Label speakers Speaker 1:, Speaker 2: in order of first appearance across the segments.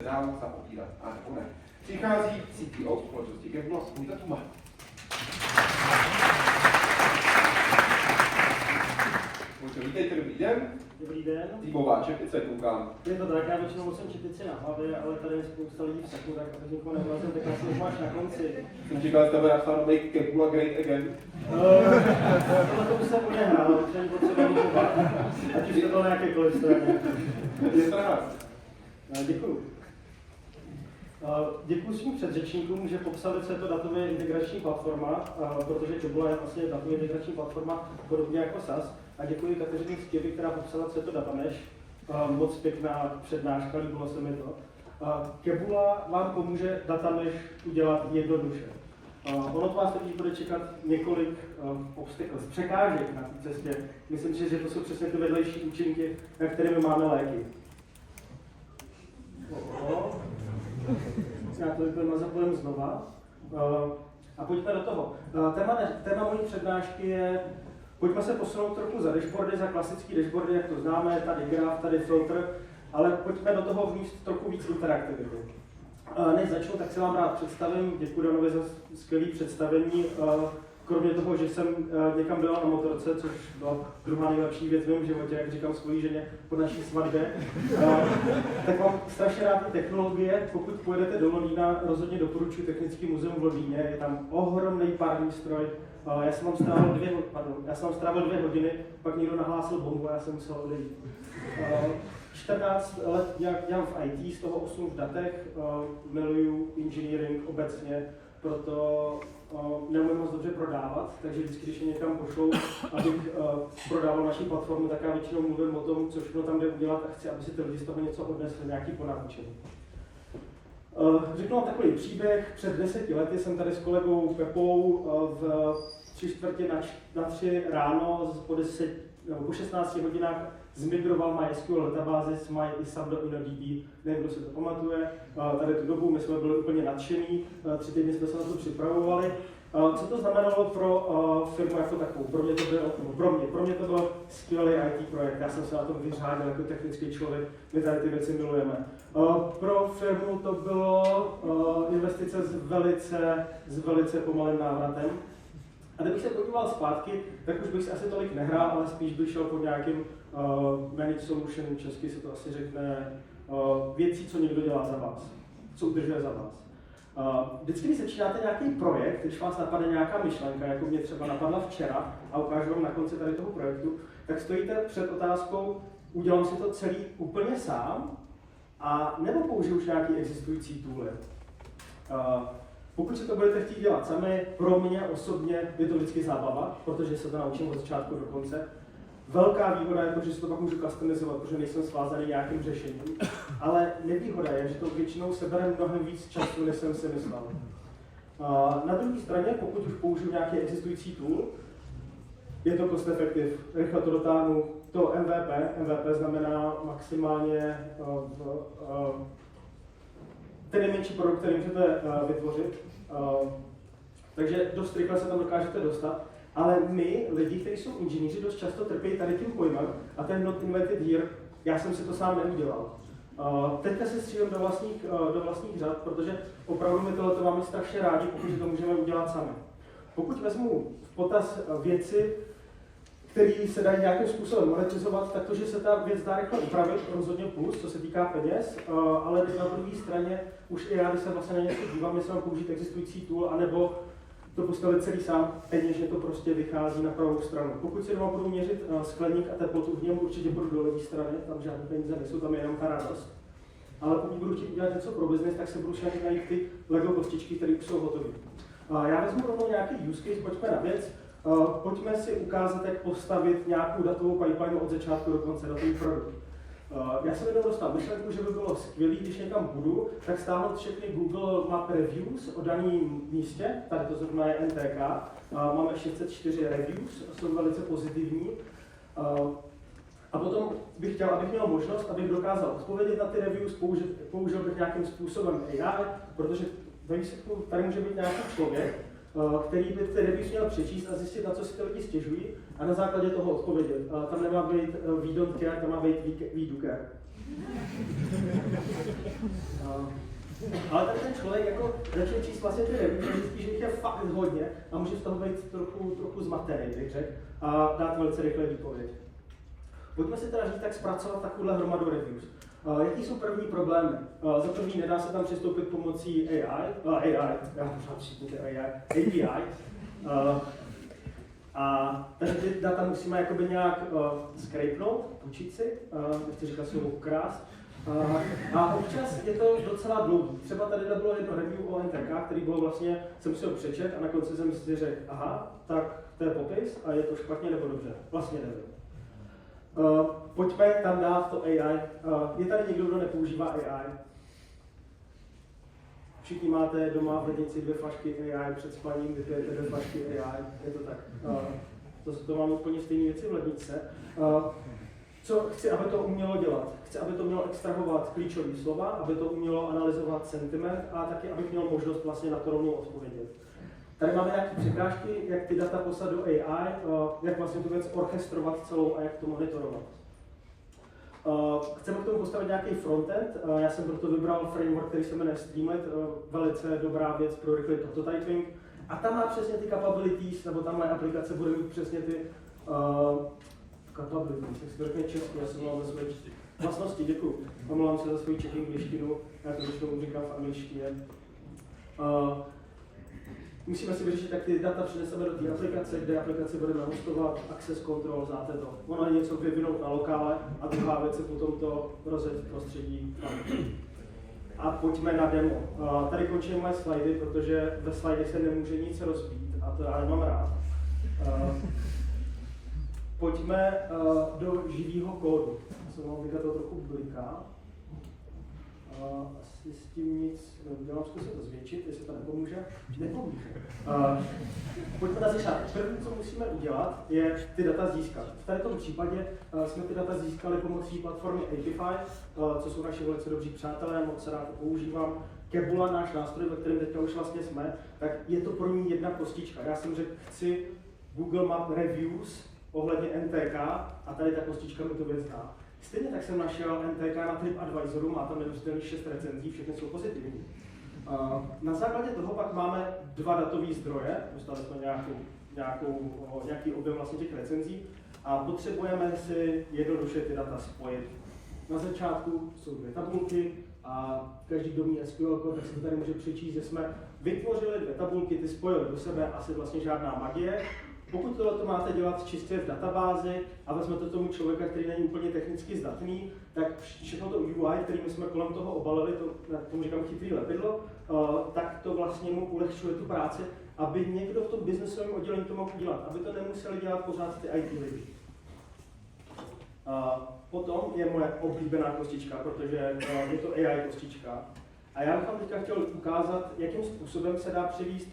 Speaker 1: dál zaobírat, a nebo ne. Přichází CTO společnosti Kebula, Vojta Tuma. Vítejte, dobrý den.
Speaker 2: Dobrý den.
Speaker 1: Týmová čepice, koukám.
Speaker 2: Je to tak, já většinou nosím čepici na hlavě, ale tady je spousta lidí v saku, tak abych nikoho nevlazil, tak asi už máš na konci.
Speaker 1: Jsem říkal, že tebe napsáno Make Kebula Great Again.
Speaker 2: Tohle to už jsem udělal, už není potřeba nikoho. Ať už to bylo na jakékoliv straně.
Speaker 1: Je to rád.
Speaker 2: Děkuju. Děkuji svým předřečníkům, že popsali, co je to datově integrační platforma, protože Kebula je vlastně datově integrační platforma podobně jako SAS. A děkuji Kateřině Skvělý, která popsala, co je to datamesh. Moc pěkná přednáška, líbilo se mi to. Kebula vám pomůže datamesh udělat jednoduše. Ono vás teď bude čekat několik překážek na té cestě. Myslím si, že to jsou přesně ty vedlejší účinky, na kterými máme léky. Já to vyplňu zapojím znova. A pojďme do toho. Téma mojí přednášky je, pojďme se posunout trochu za dashboardy, za klasický dashboardy, jak to známe, tady graf, tady filtr, ale pojďme do toho vníst trochu víc interaktivity. Než začnu, tak se vám rád představím. Děkuji Danovi za skvělé představení. Kromě toho, že jsem někam byl na motorce, což byla druhá nejlepší věc v mém životě, jak říkám svojí ženě po naší svatbě, tak mám strašně rád ty technologie. Pokud pojedete do Londýna, rozhodně doporučuji Technický muzeum v Londýně, je tam ohromný pární stroj. Já jsem tam strávil 2 hodiny, pak někdo nahlásil bombu a já jsem musel odejít. 14 let dělám v IT, z toho 8 v datech, miluju engineering obecně, proto neumím moc dobře prodávat, takže vždycky, když mě někam pošlou, abych prodával naši platformu, tak já většinou mluvím o tom, co všechno tam jde udělat a chci, aby si ty lidi z toho něco odnesli, nějaký ponaučení. Řeknu vám takový příběh. Před 10 lety jsem tady s kolegou Pepou v 3:45 ráno po 16 hodinách zmigroval MySQL databázi s MyISAM do InnoDB. Nevím, kdo si to pamatuje. Tady tu dobu my jsme byli úplně nadšení, 3 týdny jsme se na to připravovali. Co to znamenalo pro firmu jako takovou? Pro mě to byl skvělý IT projekt, já jsem se na tom vyřádil jako technický člověk, my tady ty věci milujeme. Pro firmu to bylo investice s velice pomalým návratem. A kdybych se podíval zpátky, tak už bych se asi tolik nehrál, ale spíš bych šel pod nějakým managed solution, česky se to asi řekne, věcí, co někdo dělá za vás, co udržuje za vás. Vždycky, když začínáte nějaký projekt, když vás napadne nějaká myšlenka, jako mě třeba napadla včera a ukážu vám na konci tady toho projektu, tak stojíte před otázkou, udělám si to celý úplně sám, a nebo použiju už nějaký existující tooly. Pokud si to budete chtít dělat sami, pro mě osobně je to vždycky zábava, protože se to naučím od začátku do konce. Velká výhoda je to, že si to pak můžu customizovat, protože nejsem svázaný nějakým řešením. Ale nevýhoda je, že to většinou sebere mnohem víc času, než jsem si myslel. Na druhé straně, pokud už použiju nějaký existující tool, je to cost effective, rychle to dotáhnu. To MVP znamená maximálně ten nejmenší produkt, který můžete vytvořit. Takže dost rychle se tam dokážete dostat. Ale my, lidi, kteří jsou inženýři, dost často trpí tady tím pojmem a ten not invented here, já jsem si to sám neudělal. Teďka se střílím do vlastních řad, protože opravdu my tohle máme strašně rádi, pokud to můžeme udělat sami. Pokud vezmu v potaz věci, které se dají nějakým způsobem monetizovat, tak to, že se ta věc dá rychle upravit, rozhodně plus, co se týká peněz, ale na druhé straně už i já, když se vlastně na něco dívám, jestli mám použít existující tool, anebo to postavit celý sám, peněžně to prostě vychází na pravou stranu. Pokud si doma budu měřit skleník a teplotu v něm, určitě budu do levé strany, tam žádné peníze nejsou, tam je jenom ta radost. Ale pokud budu chtít udělat něco pro business, tak se budu snažit najít ty Lego kostičky, které už jsou hotové. Já vezmu rovnou nějaký use case, pojďme na věc. Pojďme si ukázat, jak postavit nějakou datovou pipeline od začátku do konce, datový produkt. Já jsem jednou dostal myšlenku, že by bylo skvělé, když někam budu, tak stáhnout všechny Google Map Reviews o daném místě, tady to znamená je NTK, máme 604 reviews, jsou velice pozitivní. A potom bych chtěl, abych měl možnost, abych dokázal odpovědět na ty reviews, použil bych nějakým způsobem AI, protože ve výsledku tady může být nějaký člověk, který by ty reviews měl přečíst a zjistit, na co si ty lidi stěžují a na základě toho odpovědět. Tam nemá být we don't care, tam má být we do care. Ale tady ten člověk jako začne číst vlastně ty reviews, zjistí, že jich je fakt hodně a může z toho být trochu zmatený, bych řekl, a dát velice rychle výpověď. Pojďme si teda říct, jak zpracovat takovouhle hromadu reviews. Jaký jsou první problémy? Za první nedá se tam přistoupit pomocí API. Takže ty data musíme jakoby nějak scrapenout, půjčit si, nechci říkat slovo ukrást. A občas je to docela dlouhý. Třeba tady bylo jedno review o NTK, který bylo vlastně, jsem si ho přečet a na konci jsem si řekl, aha, tak to je popis a je to špatně nebo dobře. Vlastně nevím. Pojďme tam dát to AI. Je tady někdo, kdo nepoužívá AI? Všichni máte doma v lednici 2 flašky AI, před spaním vypijete 2 flašky AI, je to tak. To mám úplně stejné věci v lednice. Co chci, aby to umělo dělat? Chci, aby to mělo extrahovat klíčové slova, aby to umělo analyzovat sentiment a taky, aby mělo možnost vlastně na to rovnou odpovědět. Tady máme nějaké překážky, jak ty data poslat do AI, jak vlastně tu věc orchestrovat celou a jak to monitorovat. Chceme k tomu postavit nějaký frontend. Já jsem proto vybral framework, který se jmenuje Streamlit, velice dobrá věc pro rychlý prototyping. A tam má přesně ty capabilities, nebo tam moje aplikace bude mít přesně ty capabilities, jak se to řekne česky, já jsem mluvil za svoje vlastnosti, děkuji. Omlouvám se za svoji čech angličtinu, já to většinou říkám v angličtině. Musíme si vyřešit, jak ty data přineseme do té aplikace, kde aplikace budeme hostovat, access control, znáte to. Ono je něco vyvinout na lokále a druhá věc je potom to rozjet v prostředí. A pojďme na demo. Tady končím moje slidy, protože ve slidech se nemůže nic rozbít a to já nemám rád. Pojďme do živého kódu. Já jsem vám to trochu bliká. Asi s tím nic neudělám, zkusím to zvětšit, jestli to nepomůže. Nepomůže. Pojďme na začátek. První, co musíme udělat, je ty data získat. V této případě jsme ty data získali pomocí platformy Apify, co jsou naši velice dobří přátelé, moc se rád to používám. Kebula, náš nástroj, ve kterém teďka už vlastně jsme, tak je to pro ní jedna kostička. Já jsem řekl, chci Google Map Reviews ohledně NTK a tady ta kostička mi to věc dá. Stejně tak jsem našel NTK na TripAdvisoru, má tam neuvěřitelných 6 recenzí, všechny jsou pozitivní. Na základě toho pak máme 2 datové zdroje, dostali jsme nějaký objem vlastně těch recenzí a potřebujeme si jednoduše ty data spojit. Na začátku jsou 2 tabulky a každý, kdo umí SQL, tak si to tady může přečíst, že jsme vytvořili 2 tabulky, ty spojili do sebe, asi vlastně žádná magie. Pokud tohle máte dělat čistě v databázi a vezmete tomu člověka, který není úplně technicky zdatný, tak všechno to UI, který my jsme kolem toho obalili, tomu říkám chytrý lepidlo, tak to vlastně mu ulehčuje tu práci, aby někdo v tom biznesovém oddělení to mohl dělat, aby to nemuseli dělat pořád ty IT lidi. Potom je moje oblíbená kostička, protože je to AI kostička. A já bych vám teďka chtěl ukázat, jakým způsobem se dá převést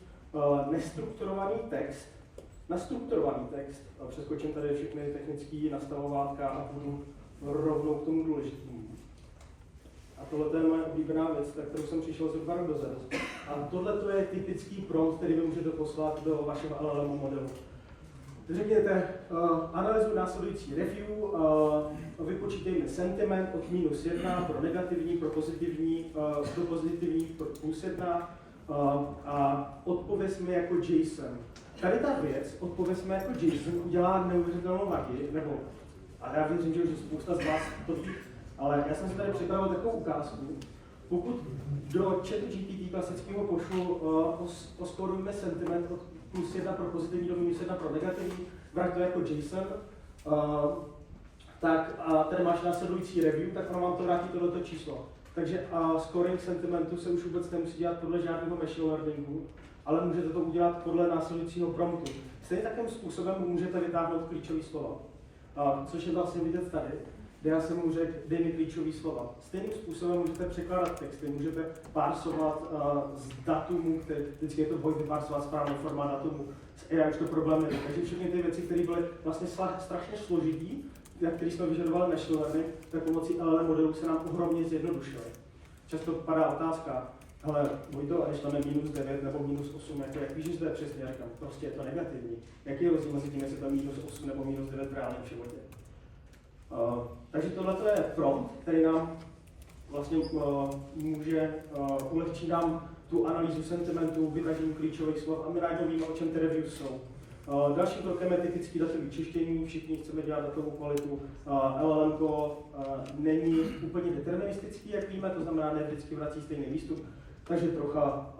Speaker 2: nestrukturovaný text na strukturovaný text. Přeskočím tady všechny technické nastavovátka a půjdu rovnou k tomu důležitému. A tohle je moje oblíbená věc, na kterou jsem přišel zhruba rok dozadu. A tohle je typický prompt, který vy můžete poslat do vašeho LLM modelu. Řekněte, analyzuji následující review, vypočítejme sentiment od -1 pro negativní, pro pozitivní, do pozitivní pro +1 a odpověz mi jako JSON. Tady ta věc, odpověz mi jako JSON, udělá neuvěřitelnou magii, nebo, a já věřím, že spousta z vás to ví, ale já jsem si tady připravil takovou ukázku. Pokud do ChatGPT klasického pošlu oskorujeme sentiment od +1 pro pozitivní do -1 pro negativní, vrať to jako JSON, tak a tady máš následující review, tak ono vám to vrátí tohleto číslo. Takže scoring sentimentu se už vůbec nemusí dělat podle žádného machine learningu, ale můžete to udělat podle následujícího promptu. Stejně takým způsobem můžete vytáhnout klíčové slova, což je vlastně vidět tady, kde já jsem mu řekl, dej mi klíčové slova. Stejným způsobem můžete překládat texty, můžete parsovat z datumu, vždycky je to boj vyparsovat správný formát datumu, s AI už to problém není. Takže všechny ty věci, které byly vlastně strašně složitý, které jsme vyžadovali machine learning, tak pomocí LLM modelu se nám ohromně zjednodušily. Často padá otázka, ale Vojto, a když tam je -9 nebo -8, jak víš, že to je přesně, říkám, prostě je to negativní. Jaký je rozdíl mezi tím, jestli to je -8 nebo -9 v reálném životě? Takže tohle je prompt, který nám vlastně může ulehčit nám tu analýzu sentimentu, vytažení klíčových slov a my najednou víme, o čem ty reviews jsou. Dalším krokem je typický datový čištění, všichni chceme dělat datovou kvalitu. LLM není úplně deterministický, jak víme, to znamená, ne vždycky vrací stejný výstup, takže trocha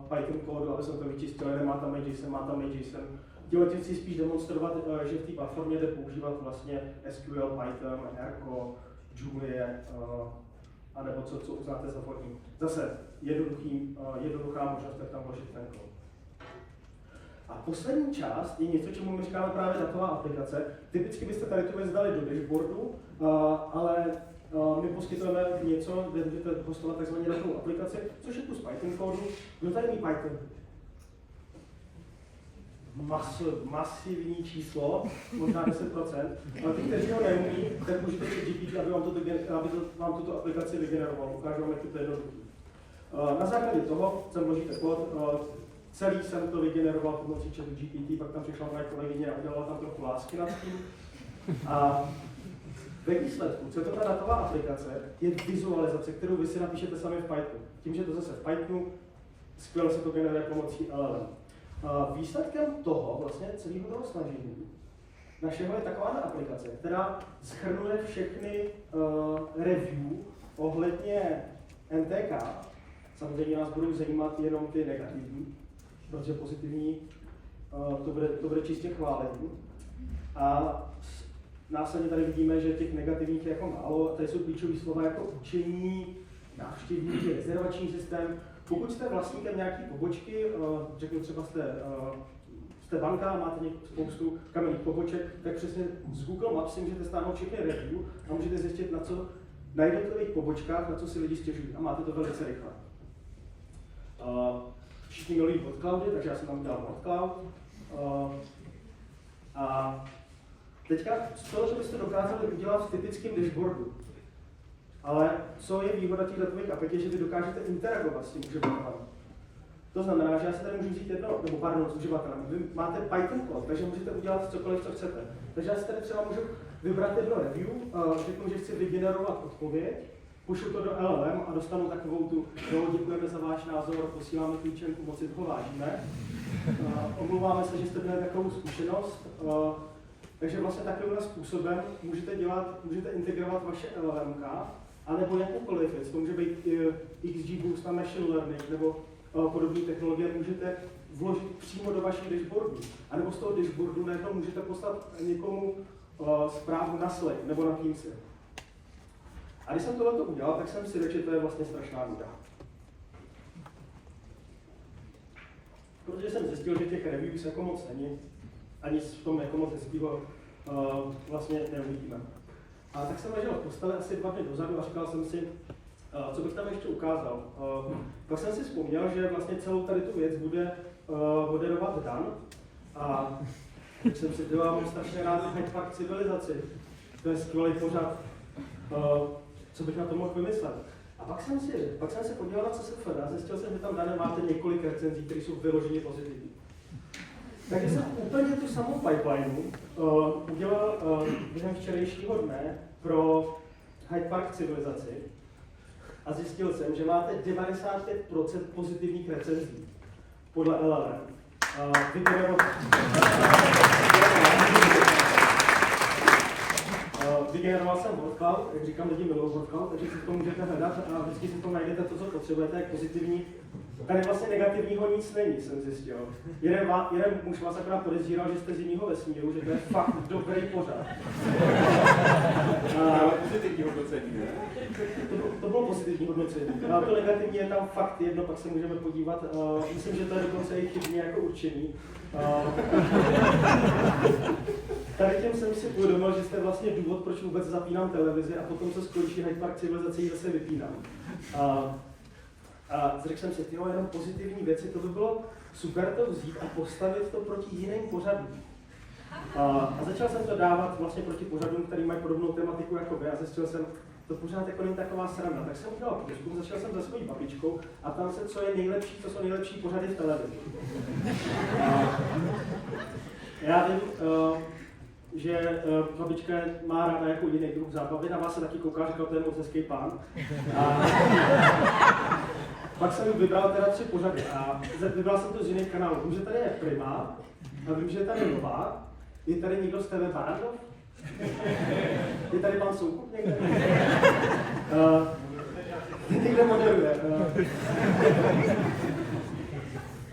Speaker 2: Python kódu, aby jsem to vyčistil, nemá tam JSON, má tam JSON. Tím chci spíš demonstrovat, že v té platformě jde používat vlastně SQL, Python, Ergo, Julia, anebo co uznáte za vhodný. Zase jednoduchá možnost, jak tam vložit ten kód. A poslední část je něco, čemu my říkáme právě datová aplikace. Typicky byste tady tu věc dali do dashboardu, ale my poskytujeme něco, kde můžete postovat takzvanou datovou aplikaci, což je kus Python kódu. Kdo tady umí Python? Masivní číslo, možná 10%, ale ty, kteří ho neumí, tak můžete GPT, aby vám tuto aplikaci vygeneroval. Ukážu vám, jak to je jednoduché. Na základě toho sem vložíte kód, celý jsem to vygeneroval pomocí ChatGPT, pak tam přišla moje kolegyně a udělala tam trochu lásky nad tím. A ve výsledku, co je to ta datová aplikace, je vizualizace, kterou vy si napíšete sami v Pythonu. Tím, že to zase v Pythonu, skvěle se to generuje pomocí LLM. Výsledkem toho, vlastně celého toho snažení, našeho je taková aplikace, která shrnuje všechny review ohledně NTK. Samozřejmě nás budou zajímat jenom ty negativní, protože pozitivní to bude čistě chválení. A následně tady vidíme, že těch negativních je jako málo. Tady jsou klíčové slova jako učení, návštěvníky, rezervační systém. Pokud jste vlastníkem nějaké pobočky, řeknu třeba jste banka, máte spoustu kamenných poboček, tak přesně z Google Maps si můžete stáhnout všechny review a můžete zjistit, na jednotlivých pobočkách, na co si lidi stěžují. A máte to velice rychle. Všichni milují BotCloudy, takže já jsem tam udělal BotCloud. A teďka to, že byste dokázali udělat v typickém dashboardu. Ale co je výhoda těch datových apek, je, že vy dokážete interagovat s tím uživatelem. To znamená, že já si tady můžu vzít s uživatelem. Vy máte Python kód, takže můžete udělat cokoliv, co chcete. Takže já si tady třeba můžu vybrat jedno review, řeknu, že chci vygenerovat odpověď, pošlu to do LLM a dostanu takovou tu, děkujeme za váš názor, posíláme klíčenku, moc si toho vážíme. Omlouváme se, že jste měli takovou zkušenost. Takže vlastně takovým způsobem můžete integrovat vaše LLMka, anebo jakoukoliv věc. To může být XGBoost na machine learning, nebo podobné technologie můžete vložit přímo do vašich dashboardů. A nebo z toho dashboardu najednou můžete poslat někomu zprávu na Slack nebo na Teamsy. A když jsem tohle udělal, tak jsem si řekl, že to je vlastně strašná nuda. Protože jsem zjistil, že těch reviews jako moc není, ani v tom jako moc hezkýho vlastně neuvidíme. A tak jsem ležel v posteli asi 2 dny dozadu a říkal jsem si, co bych tam ještě ukázal. Pak jsem si vzpomněl, že vlastně celou tady tu věc bude moderovat Dan. A tak jsem si dělal, mám strašně rád Hyde Park civilizaci. To je skvělý pořad. Co bych na to mohl vymyslet? A pak jsem se podíval na CSFD a zjistil jsem, že tam Dane máte několik recenzí, které jsou vyloženě pozitivní. Takže jsem úplně tu samou pipelineu udělal během včerejšího dne pro Hyde Park civilizaci a zjistil jsem, že máte 95% pozitivních recenzí podle LLM. Vygeneroval jsem BotCloud, jak říkám, lidi milují BotCloud, takže si to můžete hledat a vždycky si to najdete to, co potřebujete, jak pozitivní. Tady vlastně negativního nic není, jsem zjistil. Jeden muž vás akorát podezíral, že jste z jiného vesmíru, že to je fakt dobrý pořad.
Speaker 1: Ale pozitivní hodnocení, ne?
Speaker 2: To bylo pozitivní hodnocení. A to negativní je tam fakt jedno, pak se můžeme podívat. Myslím, že to je dokonce i chybně jako určený. Tady tím jsem si uvědomil, že jste vlastně důvod, proč vůbec zapínám televizi a potom, co skončí Hyde Park civilizace, ji zase vypínám. A řekl jsem si, jenom pozitivní věci, to by bylo super to vzít a postavit to proti jiným pořadům. A začal jsem to dávat vlastně proti pořadům, který mají podobnou tematiku jako vy a zjistil jsem, to pořád jako není taková sranda. Tak jsem udělal průzkum, začal jsem za svojí babičkou a tam se, co je nejlepší, co jsou nejlepší pořady v televizi. Já vím, že babička má ráda jako jiný druh zábavy, na vás se taky kouká, říkal, to je moc hezký pán. A pak jsem vybral teda 3 pořady a vybral jsem to z jiných kanálů. Vím, že tady je Prima, a vím, že je tady Nová. Je tady někdo z TV Barandov? Je tady pan Soukup někde? Někde moderuje.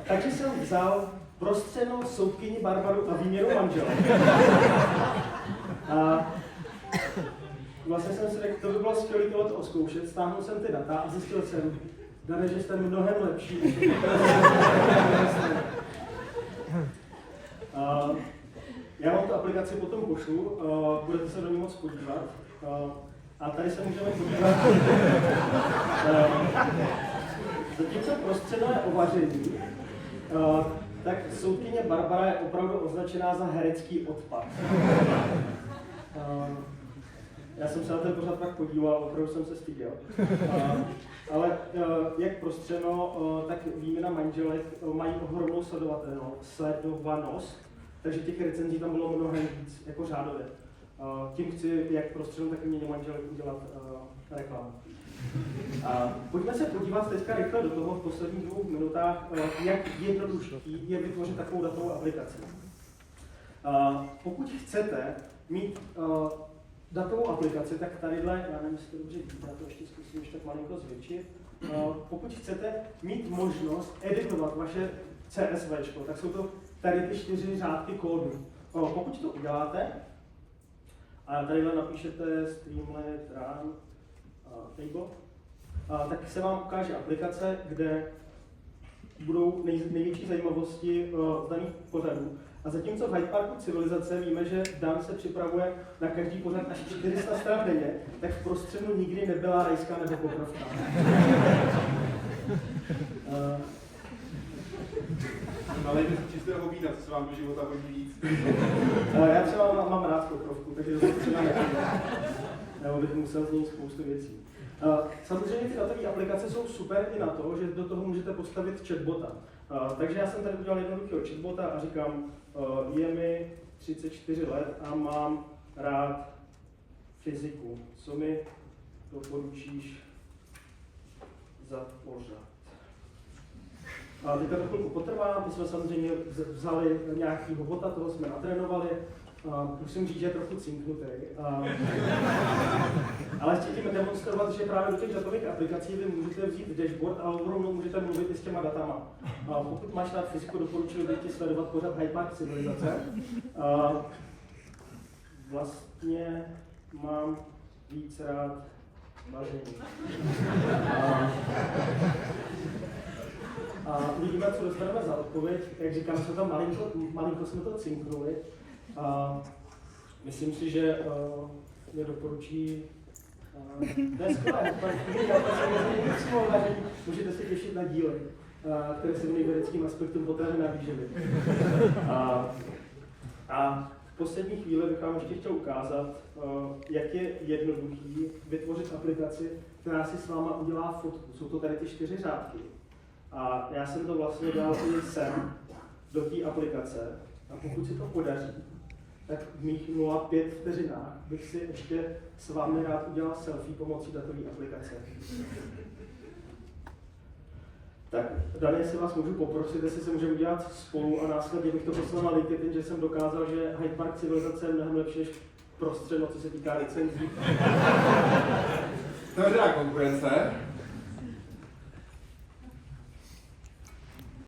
Speaker 2: Takže jsem vzal prostřenou soudkyni Barbaru a výměru manžela. A vlastně jsem si řekl, to by bylo skvělé tohle odzkoušet, stáhnul jsem ty data a zjistil jsem, Dane, že jste mnohem lepší. Já vám tu aplikaci potom pošlu, budete se do ní moc podívat. A tady se můžeme podívat. Zatímco prostředové ovaření, tak soudkyně Barbara je opravdu označená za herecký odpad. Já jsem se na ten pořad pak podíval, opravdu jsem se styděl. Ale jak prostřeno, tak výměna manželek mají ohromnou sledovanost, takže těch recenzí tam bylo mnohem víc, jako řádově. Tím chci, jak prostřeno, tak výměně manželek udělat reklamu. Pojďme se podívat teďka rychle do toho v posledních 2 minutách, jak jednodušší je vytvořit takovou datovou aplikaci. Pokud chcete mít datovou aplikaci, tak tadyhle, já nevím, jestli to dobře vidíte, já to ještě zkusím ještě tak malinko zvětšit. Pokud chcete mít možnost editovat vaše CSV, tak jsou to tady ty 4 řádky kódu. Pokud to uděláte, a tadyhle napíšete Streamlit Run Table, tak se vám ukáže aplikace, kde budou největší zajímavosti z daných pořadů. A zatímco v Hyde Parku civilizace víme, že Dan se připravuje na každý pořad až 400 stran denně, tak v prostředu nikdy nebyla rajská nebo pokrovka.
Speaker 1: Nalejte si čistého vína, co se vám do života hodí víc.
Speaker 2: Já třeba mám rád pokrovku, takže to třeba nepůjde. Nebo bych musel změnit spoustu věcí. Samozřejmě ty datové aplikace jsou super i na to, že do toho můžete postavit chatbota. Takže já jsem tady udělal jednoduchého chatbota a říkám, je mi 34 let a mám rád fyziku. Co mi doporučíš za pořad? A teďka to chvilku potrvá, my jsme samozřejmě vzali nějakýho bota, toho jsme natrénovali. Musím říct, že je trochu cinknutý. Ale chci tím demonstrovat, že právě do těch datových aplikací vy můžete vzít dashboard a rovnou můžete mluvit i s těma datama. Pokud máš rád fyziku, doporučuji bych ti sledovat pořad Hyde Park civilizace. Vlastně mám víc rád vaření. A uvidíme, co dostaneme za odpověď. Jak říkám, jsme tam malinko jsme to cinknuli. Myslím si, že mě doporučí. To je skvělé, můžete se těšit na díly, které se věnují vědeckým aspektům potravin a výživy. A v poslední chvíli bych vám ještě chtěl ukázat, jak je jednoduchý vytvořit aplikaci, která si s váma udělá fotku. Jsou to tady ty 4 řádky. A já jsem to vlastně dal i sem, do té aplikace. A pokud se to podaří, tak v mých 0,5 vteřinách bych si ještě s vámi rád udělal selfie pomocí datové aplikace. Tak, Dane, jestli vás můžu poprosit, jestli se můžeme udělat spolu a následně bych to poslal na LinkedIn, že jsem dokázal, že Hyde Park civilizace je mnohem lepší než prostředno, co se týká recenzí.
Speaker 1: To je konkurence.